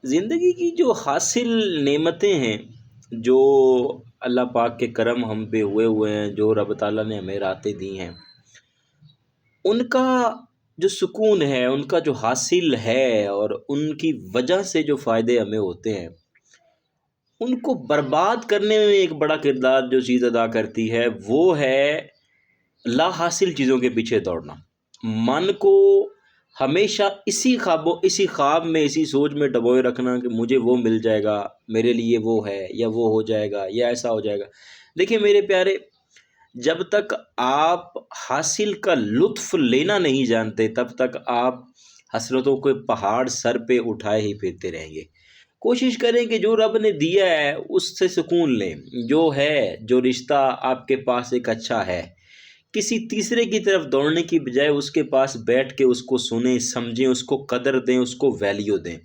زندگی کی جو حاصل نعمتیں ہیں، جو اللہ پاک کے کرم ہم پہ ہوئے ہیں، جو رب تعالیٰ نے ہمیں راتیں دی ہیں، ان کا جو سکون ہے، ان کا جو حاصل ہے اور ان کی وجہ سے جو فائدے ہمیں ہوتے ہیں، ان کو برباد کرنے میں ایک بڑا کردار جو چیز ادا کرتی ہے وہ ہے لا حاصل چیزوں کے پیچھے دوڑنا۔ من کو ہمیشہ اسی خواب میں، اسی سوچ میں ڈبوئے رکھنا کہ مجھے وہ مل جائے گا، میرے لیے وہ ہے، یا وہ ہو جائے گا، یا ایسا ہو جائے گا۔ دیکھیں میرے پیارے، جب تک آپ حاصل کا لطف لینا نہیں جانتے تب تک آپ حسرتوں کے پہاڑ سر پہ اٹھائے ہی پھرتے رہیں گے۔ کوشش کریں کہ جو رب نے دیا ہے اس سے سکون لیں، جو ہے، جو رشتہ آپ کے پاس ایک اچھا ہے، کسی تیسرے کی طرف دوڑنے کی بجائے اس کے پاس بیٹھ کے اس کو سنیں، سمجھیں، اس کو قدر دیں، اس کو ویلیو دیں۔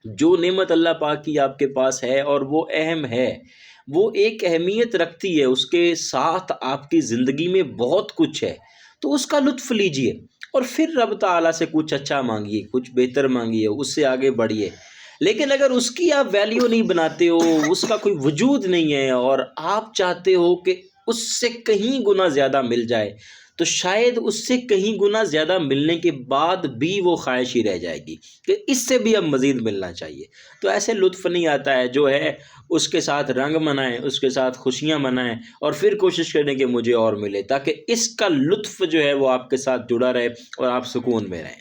جو نعمت اللہ پاک کی آپ کے پاس ہے اور وہ اہم ہے، وہ ایک اہمیت رکھتی ہے، اس کے ساتھ آپ کی زندگی میں بہت کچھ ہے، تو اس کا لطف لیجئے اور پھر رب تعالیٰ سے کچھ اچھا مانگیے، کچھ بہتر مانگیے، اس سے آگے بڑھیے۔ لیکن اگر اس کی آپ ویلیو نہیں بناتے ہو، اس کا کوئی وجود نہیں ہے اور آپ چاہتے ہو کہ اس سے کہیں گنا زیادہ مل جائے، تو شاید اس سے کہیں گنا زیادہ ملنے کے بعد بھی وہ خواہش ہی رہ جائے گی کہ اس سے بھی اب مزید ملنا چاہیے۔ تو ایسے لطف نہیں آتا ہے، جو ہے اس کے ساتھ رنگ منائیں، اس کے ساتھ خوشیاں منائیں، اور پھر کوشش کریں کہ مجھے اور ملے، تاکہ اس کا لطف جو ہے وہ آپ کے ساتھ جڑا رہے اور آپ سکون میں رہیں۔